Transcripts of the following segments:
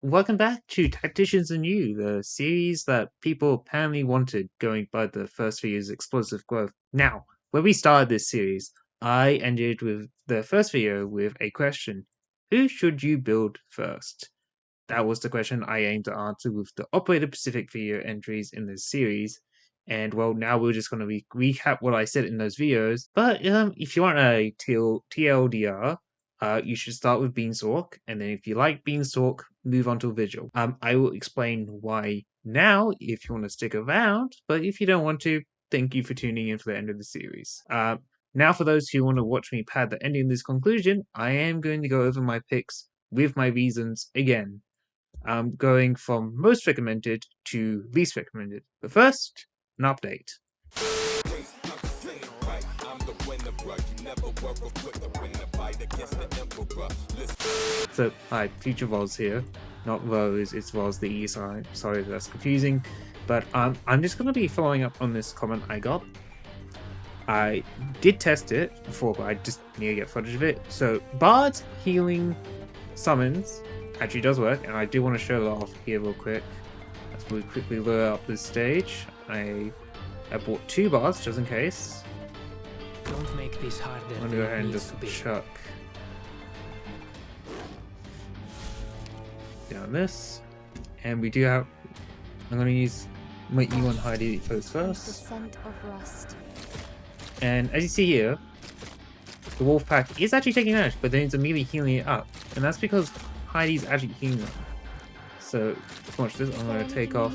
Welcome back to Tacticians and You, the series that people apparently wanted, going by the first video's explosive growth. Now, when we started this series, I ended with the first video with a question: who should you build first? That was the question I aimed to answer with the Operator Pacific video entries in this series. And well, now we're just going to recap what I said in those videos. But if you want a TLDR, you should start with Beanstalk, and then if you like Beanstalk, move on to Vigil. I will explain why now if you want to stick around, but if you don't want to, thank you for tuning in for the end of the series. Now, for those who want to watch me pad the ending of this conclusion, I am going to go over my picks with my reasons again. Going from most recommended to least recommended. But first, an update. So, hi, future Roze here. Not Roze, it's Roze the E side. Sorry if that's confusing. But I'm just going to be following up on this comment I got. I did test it before, but I just need to get footage of it. So, Bard's healing summons actually does work, and I do want to show that off here real quick. Let's really quickly load up this stage. I bought 2 bars just in case. Don't make this harder. I'm gonna go ahead and just chuck down this, and we do have. I'm gonna use my E1 Heidi first. And as you see here, the wolf pack is actually taking damage, but then it's immediately healing it up, and that's because Heidi's actually healing them. So, watch this. I'm going to take off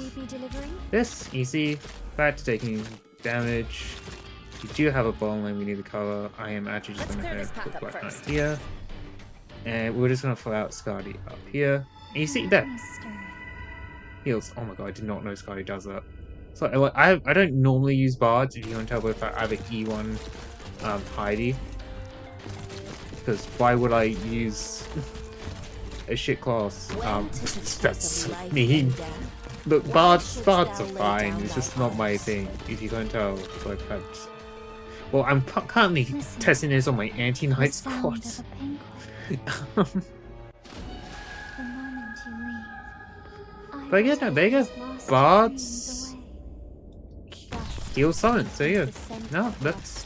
this. Easy. Back to taking damage. We do have a bone lane we need to cover. I am actually just going to put Black Knight here. And we're just going to throw out Skadi up here. And you see that heals. Oh my god, I did not know Skadi does that. So I don't normally use bards, if you can tell, but if I have an E1 Heidi. Because why would I use a shit class? That's mean. Look, bards are fine. It's just not my thing. If you can't tell, like well, I'm currently testing this on my anti-knight squad. But yeah, no, there you go. Bards heal summon. So yeah, no, that's.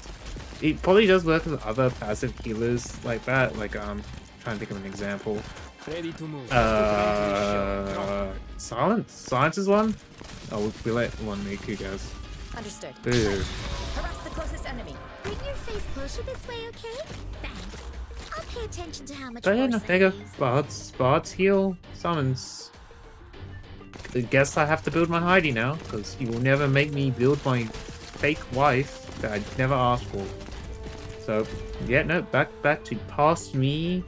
It probably does work with other passive healers like that. Like trying to think of an example. Ready to move. Silence. Silence is one. Oh, we let one make who goes. Understood. Boo. Harass the closest enemy. Bring your face closer this way, okay? Thanks. I'll pay attention to how much. But yeah, no, there you go. Bards heal summons. I guess I have to build my Heidi now, because you will never make me build my fake wife that I never asked for. So yeah, no, back to past me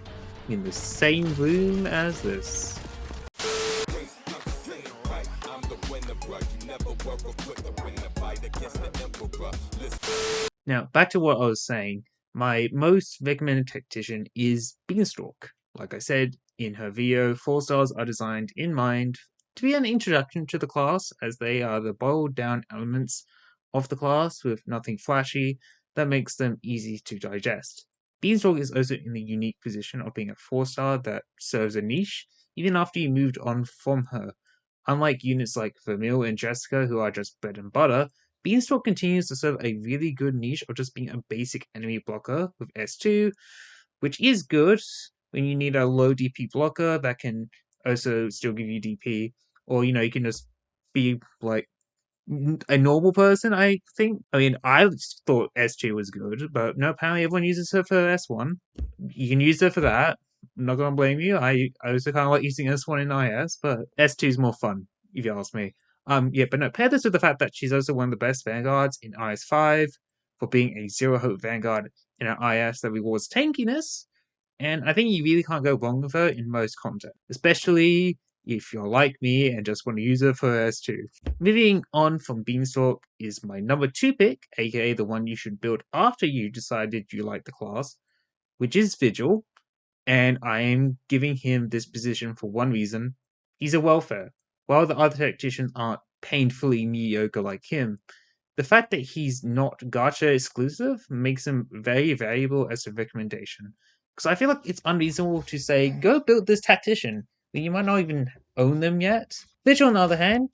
in the same room as this. Now, back to what I was saying. My most recommended tactician is Beanstalk. Like I said in her video, 4 stars are designed in mind to be an introduction to the class, as they are the boiled down elements of the class with nothing flashy that makes them easy to digest. Beanstalk is also in the unique position of being a 4-star that serves a niche even after you moved on from her. Unlike units like Vermeil and Jessica, who are just bread and butter, Beanstalk continues to serve a really good niche of just being a basic enemy blocker with S2, which is good when you need a low DP blocker that can also still give you DP, or you can just be like a normal person, I think. I mean, I thought S2 was good, but no, apparently everyone uses her for S1. You can use her for that. I'm not gonna blame you. I also kind of like using S1 in IS, but S2 is more fun, if you ask me. Yeah, but no, pair this with the fact that she's also one of the best vanguards in IS5 for being a 0 hope vanguard in an IS that rewards tankiness, and I think you really can't go wrong with her in most content, especially if you're like me and just want to use her for S2. Moving on from Beanstalk is my number 2 pick, aka the one you should build after you decided you like the class, which is Vigil, and I am giving him this position for one reason: he's a welfare. While the other tacticians aren't painfully mediocre like him, the fact that he's not gacha exclusive makes him very valuable as a recommendation. Because I feel like it's unreasonable to say, go build this tactician, but you might not even own them yet. Vigil, on the other hand,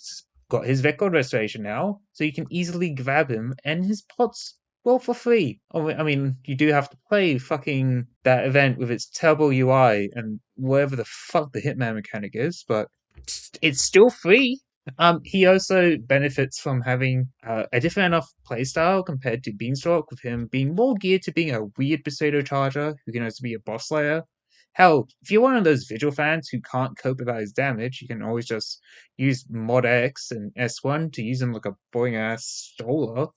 got his record restoration now, so you can easily grab him, and his pots, well, for free. Oh, I mean, you do have to play fucking that event with its terrible UI and whatever the fuck the Hitman mechanic is, but it's still free. He also benefits from having a different enough playstyle compared to Beanstalk, with him being more geared to being a weird potato charger who can also be a boss slayer. Hell, if you're one of those Vigil fans who can't cope without his damage, you can always just use Mod X and S1 to use him like a boring ass Stoller.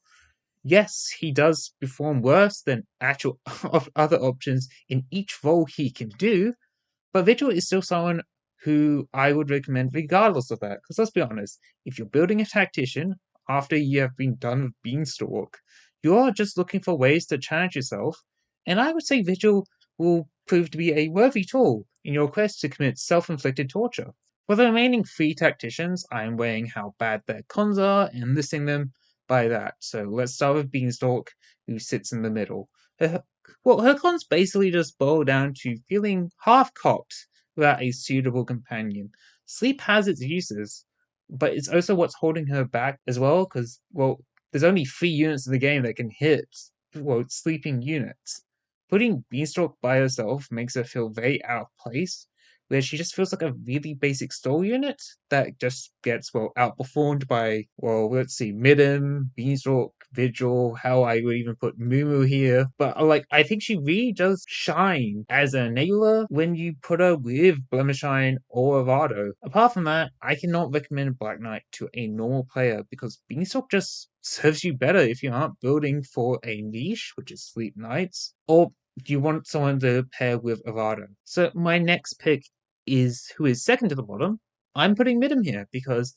Yes, he does perform worse than actual other options in each role he can do, but Vigil is still someone who I would recommend regardless of that. Because let's be honest, if you're building a tactician after you have been done with Beanstalk, you are just looking for ways to challenge yourself, and I would say Vigil will prove to be a worthy tool in your quest to commit self-inflicted torture. For the remaining 3 tacticians, I am weighing how bad their cons are and listing them by that. So let's start with Beanstalk, who sits in the middle. Her cons basically just boil down to feeling half-cocked without a suitable companion. Sleep has its uses, but it's also what's holding her back as well, because, well, there's only 3 units in the game that can hit, well, sleeping units. Putting Beanstalk by herself makes her feel very out of place, where she just feels like a really basic stall unit that just gets, well, outperformed by, well, let's see, Midden, Beanstalk, Vigil, how I would even put Mumu here. But, like, I think she really does shine as an enabler when you put her with Blemishine or Avado. Apart from that, I cannot recommend Black Knight to a normal player because Beanstalk just serves you better if you aren't building for a niche, which is Sleep Knights, or you want someone to pair with Avado. So my next pick is who is second to the bottom. I'm putting Midem here because,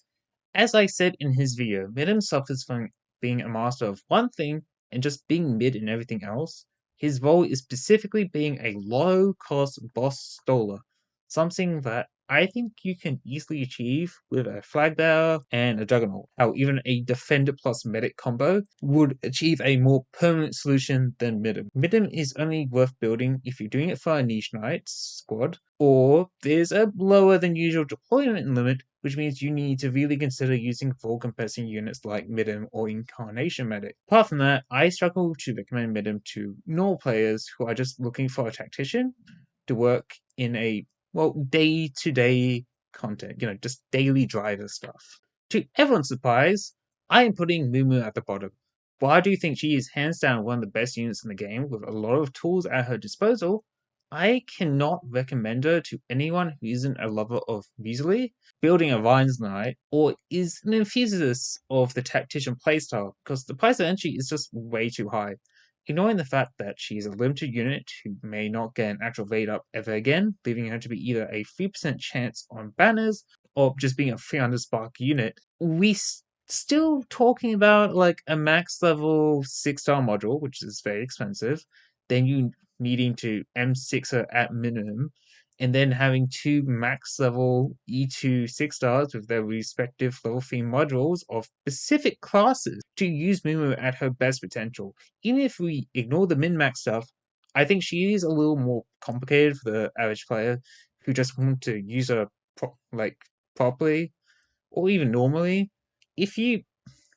as I said in his video, Midem suffers from being a master of one thing and just being mid in everything else. His role is specifically being a low-cost boss stoler, something that I think you can easily achieve with a flag bearer and a juggernaut. How even a defender plus medic combo would achieve a more permanent solution than Midem. Midem is only worth building if you're doing it for a niche knight squad, or there's a lower than usual deployment limit, which means you need to really consider using full compressing units like Midem or Incarnation Medic. Apart from that, I struggle to recommend Midem to normal players who are just looking for a tactician to work in a, well, day-to-day content, just daily driver stuff. To everyone's surprise, I am putting Mumu at the bottom. While I do think she is hands down one of the best units in the game with a lot of tools at her disposal, I cannot recommend her to anyone who isn't a lover of Muesli, building a Vines Knight, or is an enthusiast of the Tactician playstyle, because the price of entry is just way too high. Ignoring the fact that she is a limited unit who may not get an actual raid up ever again, leaving her to be either a 3% chance on banners or just being a 300 spark unit, we still talking about like a max level 6-star module, which is very expensive, then you needing to M6 her at minimum, and then having 2 max level E2 6-stars with their respective level 3 modules of specific classes to use Mumu at her best potential. Even if we ignore the min-max stuff, I think she is a little more complicated for the average player who just want to use her properly or even normally. If you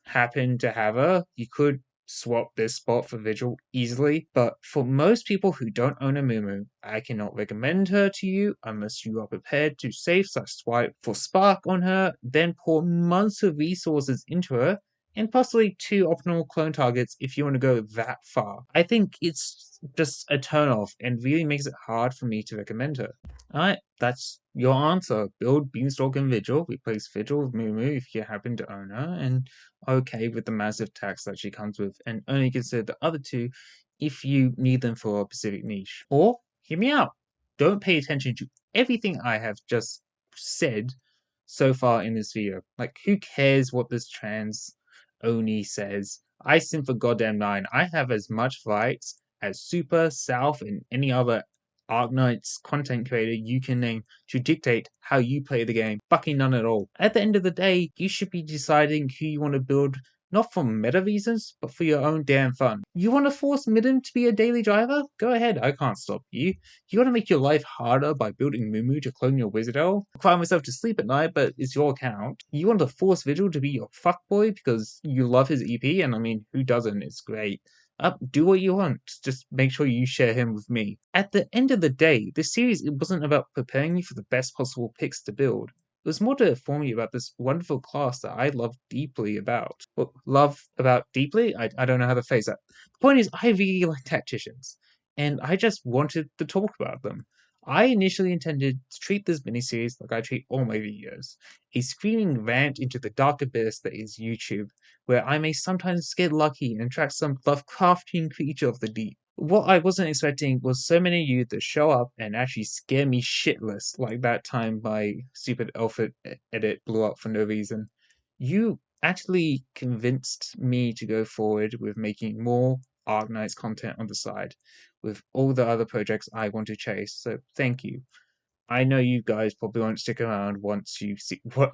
happen to have her, you could swap this spot for Vigil easily, but for most people who don't own a Mumu, I cannot recommend her to you unless you are prepared to save/swipe for Spark on her, then pour months of resources into her, and possibly 2 optimal clone targets if you want to go that far. I think it's just a turn-off and really makes it hard for me to recommend her. Alright, that's your answer. Build Beanstalk and Vigil, replace Vigil with Mumu if you happen to own her, and okay with the massive tax that she comes with, and only consider the other 2 if you need them for a specific niche. Or, hear me out, don't pay attention to everything I have just said so far in this video. Like, who cares what this trans Oni says? I sim for goddamn 9. I have as much rights as Super, South, and any other Arknights content creator you can name to dictate how you play the game. Fucking none at all. At the end of the day, you should be deciding who you want to build Not for meta reasons, but for your own damn fun. You want to force Midden to be a daily driver? Go ahead, I can't stop you. You want to make your life harder by building Mumu to clone your Wizard Elf? Require myself to sleep at night, but it's your account. You want to force Vigil to be your fuckboy because you love his EP, and I mean, who doesn't? It's great. Do what you want. Just make sure you share him with me. At the end of the day, this series it wasn't about preparing you for the best possible picks to build. It was more to inform you about this wonderful class that I love deeply about. Well, love about deeply? I don't know how to phrase that. The point is, I really like Tacticians, and I just wanted to talk about them. I initially intended to treat this miniseries like I treat all my videos, a screaming rant into the dark abyss that is YouTube, where I may sometimes get lucky and attract some Lovecraftian creature of the deep. What I wasn't expecting was so many of you to show up and actually scare me shitless, like that time my stupid outfit edit blew up for no reason. You actually convinced me to go forward with making more Arknights content on the side, with all the other projects I want to chase, so thank you. I know you guys probably won't stick around once you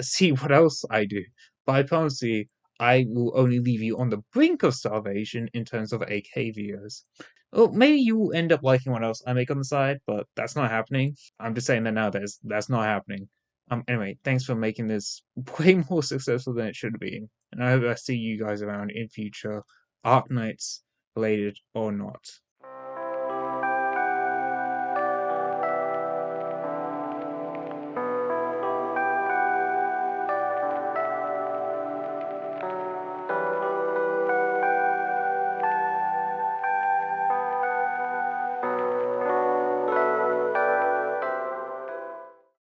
see what else I do, but I promise you, I will only leave you on the brink of starvation in terms of AK videos. Well, maybe you will end up liking what else I make on the side, but that's not happening. I'm just saying that now. That's not happening. Anyway, thanks for making this way more successful than it should be, and I hope I see you guys around in future, Arknights related or not.